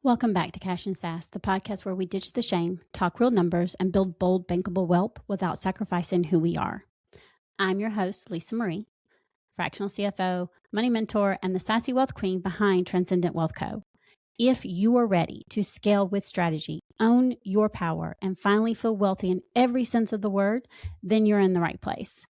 Welcome back to Cash and Sass, the podcast where we ditch the shame, talk real numbers, and build bold, bankable wealth without sacrificing who we are. I'm your host, Lisa Marie, Fractional CFO, money mentor, and the sassy wealth queen behind Transcendent Wealth Co. If you are ready to scale with strategy, own your power, and finally feel wealthy in every sense of the word, then you're in the right place.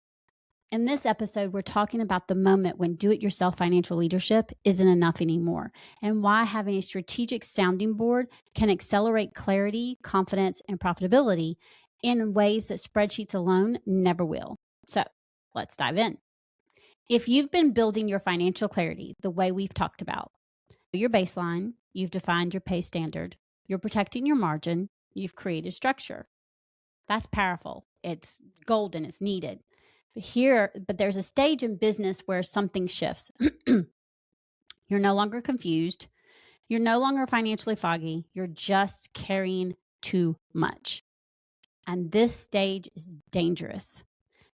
In this episode, we're talking about the moment when do-it-yourself financial leadership isn't enough anymore, and why having a strategic sounding board can accelerate clarity, confidence, and profitability in ways that spreadsheets alone never will. So let's dive in. If you've been building your financial clarity the way we've talked about, your baseline, you've defined your pay standard, you're protecting your margin, you've created structure. That's powerful. It's golden. It's needed. But there's a stage in business where something shifts. You're no longer confused. You're no longer financially foggy. You're just carrying too much. And this stage is dangerous.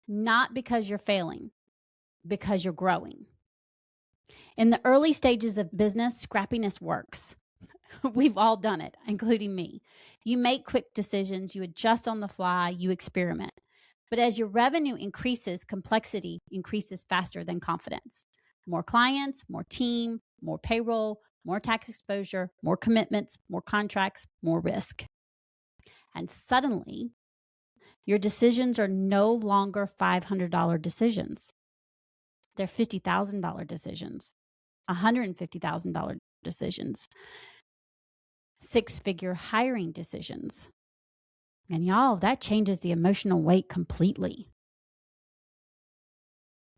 Not because you're failing, because you're growing. In the early stages of business, scrappiness works. We've all done it, including me. You make quick decisions, you adjust on the fly, you experiment. But as your revenue increases, complexity increases faster than confidence. More clients, more team, more payroll, more tax exposure, more commitments, more contracts, more risk. And suddenly, your decisions are no longer $500 decisions. They're $50,000 decisions, $150,000 decisions, six-figure hiring decisions. And y'all, that changes the emotional weight completely.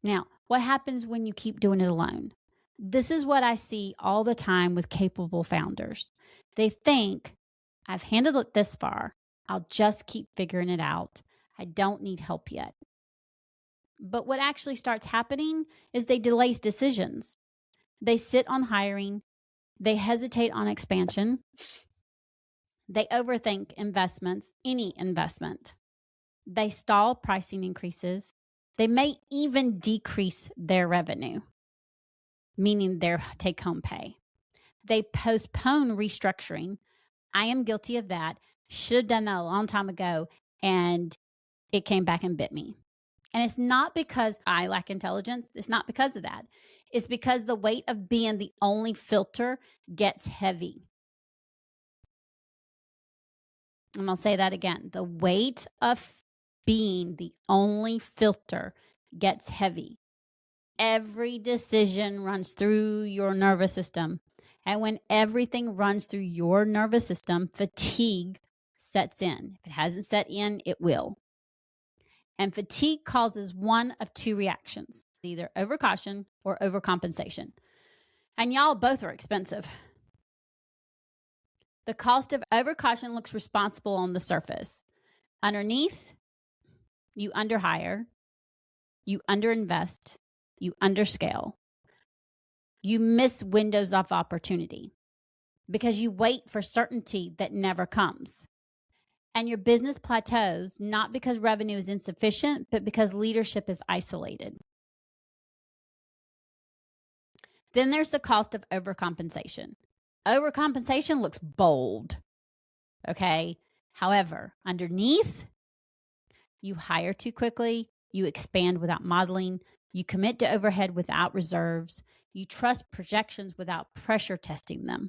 Now, what happens when you keep doing it alone? This is what I see all the time with capable founders. They think, I've handled it this far. I'll just keep figuring it out. I don't need help yet. But what actually starts happening is they delay decisions. They sit on hiring. They hesitate on expansion. They overthink investments, any investment. They stall pricing increases. They may even decrease their revenue, meaning their take-home pay. They postpone restructuring. I am guilty of that. Should have done that a long time ago, and it came back and bit me. And it's not because I lack intelligence. It's not because of that. It's because the weight of being the only filter gets heavy. I'm going to say that again. The weight of being the only filter gets heavy. Every decision runs through your nervous system. And when everything runs through your nervous system, fatigue sets in. If it hasn't set in, it will. And fatigue causes one of two reactions, either overcaution or overcompensation. And y'all, both are expensive. The cost of overcaution looks responsible on the surface. Underneath, you underhire, you underinvest, you underscale. You miss windows of opportunity because you wait for certainty that never comes. And your business plateaus, not because revenue is insufficient, but because leadership is isolated. Then there's the cost of overcompensation. Overcompensation looks bold, okay? However, underneath, you hire too quickly, you expand without modeling, you commit to overhead without reserves, you trust projections without pressure testing them.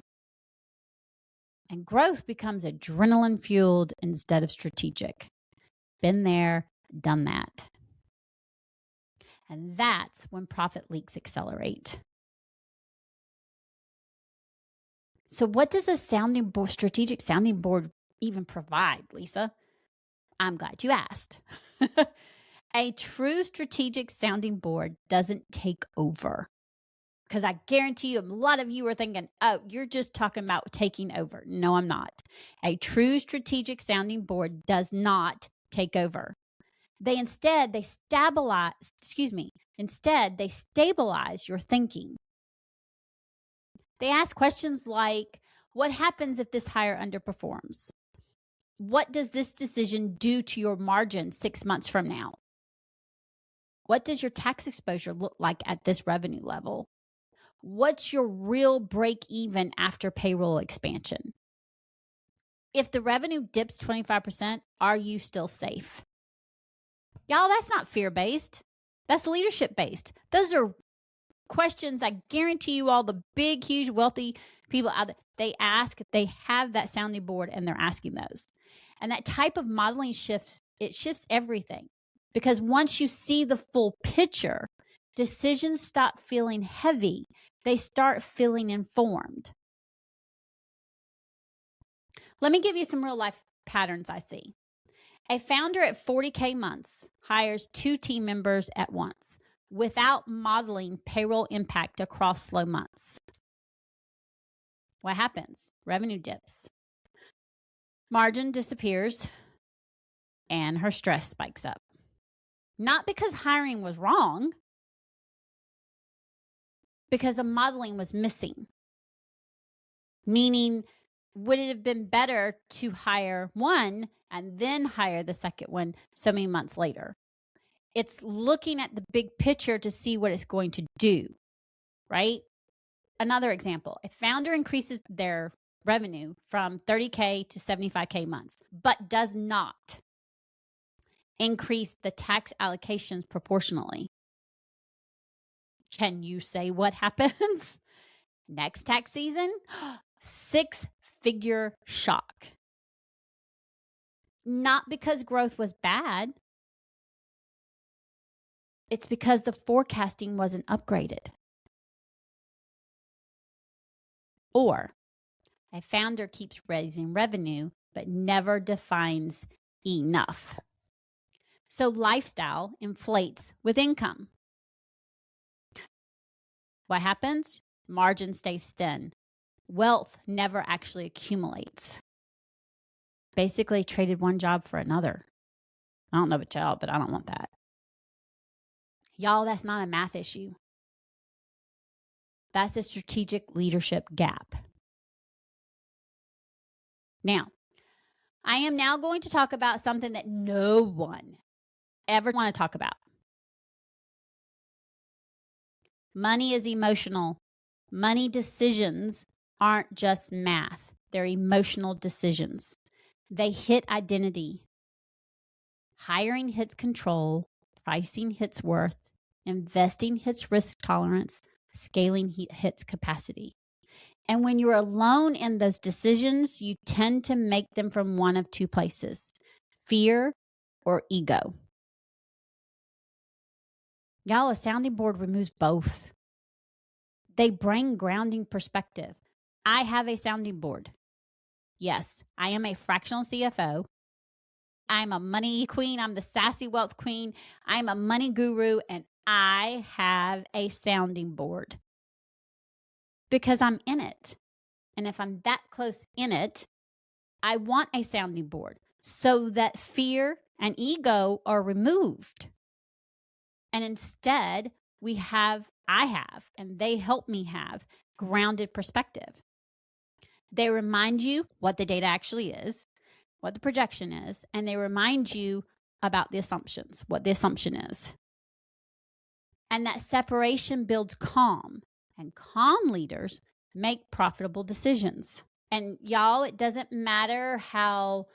And growth becomes adrenaline-fueled instead of strategic. Been there, done that. And that's when profit leaks accelerate. So what does a strategic sounding board even provide, Lisa? I'm glad you asked. A true strategic sounding board doesn't take over. Because I guarantee you, a lot of you are thinking, oh, you're just talking about taking over. No, I'm not. A true strategic sounding board does not take over. Instead, they stabilize your thinking. They ask questions like, what happens if this hire underperforms? What does this decision do to your margin 6 months from now? What does your tax exposure look like at this revenue level? What's your real break even after payroll expansion? If the revenue dips 25%, are you still safe? Y'all, that's not fear-based. That's leadership-based. Those are questions I guarantee you all the big, huge, wealthy people out there, they ask, they have that sounding board and they're asking those. And that type of modeling shifts everything. Because once you see the full picture, decisions stop feeling heavy. They start feeling informed. Let me give you some real life patterns I see. A founder at 40K months hires 2 team members at once without modeling payroll impact across slow months. What happens? Revenue dips. Margin disappears, and her stress spikes up. Not because hiring was wrong, because the modeling was missing. Meaning, would it have been better to hire one and then hire the second one so many months later? It's looking at the big picture to see what it's going to do, right? Another example, a founder increases their revenue from 30K to 75K months, but does not increase the tax allocations proportionally. Can you say what happens? Next tax season, 6-figure shock. Not because growth was bad. It's because the forecasting wasn't upgraded. Or a founder keeps raising revenue, but never defines enough. So lifestyle inflates with income. What happens? Margin stays thin. Wealth never actually accumulates. Basically traded one job for another. I don't know about y'all, but I don't want that. Y'all, that's not a math issue. That's a strategic leadership gap. Now, I am now going to talk about something that no one ever want to talk about. Money is emotional. Money decisions aren't just math. They're emotional decisions. They hit identity. Hiring hits control. Pricing hits worth. Investing hits risk tolerance. Scaling hits capacity. And when you're alone in those decisions, you tend to make them from one of 2 places, fear or ego. Y'all, a sounding board removes both. They bring grounding perspective. I have a sounding board. Yes, I am a fractional CFO. I'm a money queen. I'm the sassy wealth queen. I'm a money guru, and I have a sounding board because I'm in it. And if I'm that close in it, I want a sounding board so that fear and ego are removed. And instead, I have, and they help me have grounded perspective. They remind you what the data actually is, what the projection is, and they remind you about the assumptions, what the assumption is. And that separation builds calm, and calm leaders make profitable decisions. And y'all, it doesn't matter how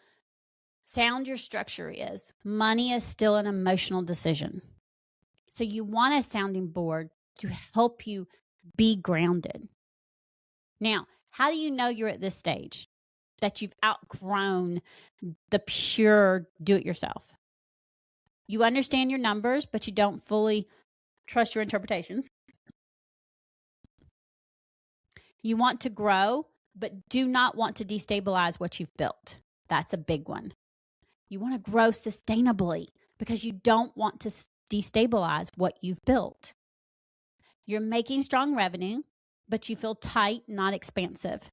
sound your structure is, money is still an emotional decision. So you want a sounding board to help you be grounded. Now, how do you know you're at this stage, that you've outgrown the pure do-it-yourself? You understand your numbers, but you don't fully trust your interpretations. You want to grow, but do not want to destabilize what you've built. That's a big one. You want to grow sustainably because you don't want to destabilize what you've built. You're making strong revenue, but you feel tight, not expansive.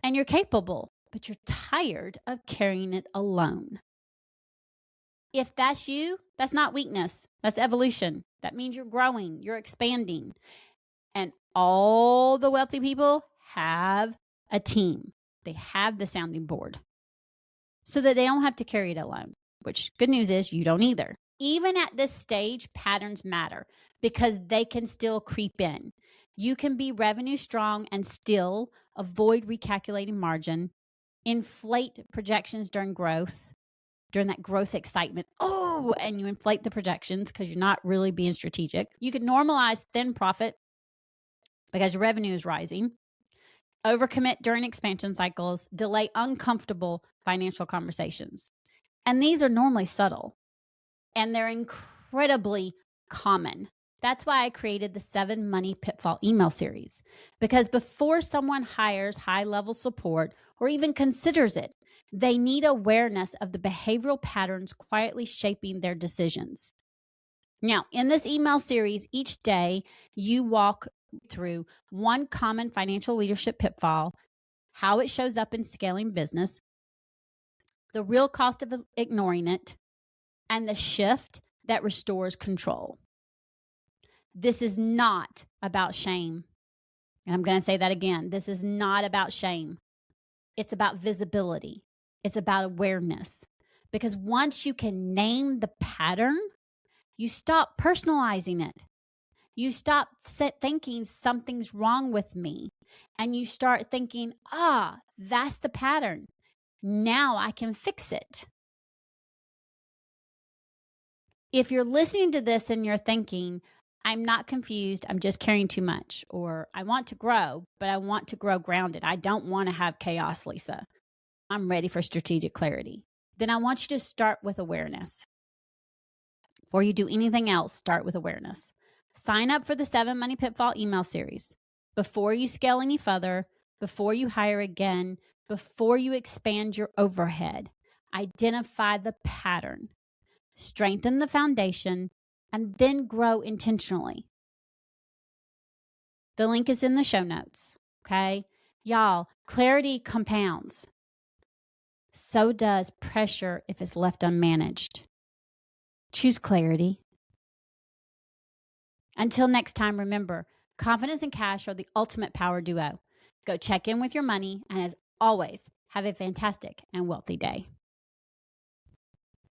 And you're capable, but you're tired of carrying it alone. If that's you, that's not weakness. That's evolution. That means you're growing, you're expanding. And all the wealthy people have a team. They have the sounding board so that they don't have to carry it alone, which good news is you don't either. Even at this stage, patterns matter because they can still creep in. You can be revenue strong and still avoid recalculating margin, inflate projections during that growth excitement. Oh, and you inflate the projections because you're not really being strategic. You can normalize thin profit because your revenue is rising, overcommit during expansion cycles, delay uncomfortable financial conversations. And these are normally subtle and they're incredibly common. That's why I created the 7 Money Pitfall email series, because before someone hires high-level support or even considers it, they need awareness of the behavioral patterns quietly shaping their decisions. Now, in this email series, each day you walk through one common financial leadership pitfall, how it shows up in scaling business, the real cost of ignoring it, and the shift that restores control. This is not about shame. And I'm going to say that again. This is not about shame. It's about visibility. It's about awareness. Because once you can name the pattern, you stop personalizing it. You stop thinking something's wrong with me. And you start thinking, that's the pattern. Now I can fix it. If you're listening to this and you're thinking, I'm not confused, I'm just carrying too much, or I want to grow, but I want to grow grounded. I don't want to have chaos, Lisa. I'm ready for strategic clarity. Then I want you to start with awareness. Before you do anything else, start with awareness. Sign up for the 7 Money Pitfall email series. Before you scale any further, before you hire again, before you expand your overhead, identify the pattern, strengthen the foundation, and then grow intentionally. The link is in the show notes, okay? Y'all, clarity compounds. So does pressure if it's left unmanaged. Choose clarity. Until next time, remember, confidence and cash are the ultimate power duo. Go check in with your money, and as always, have a fantastic and wealthy day.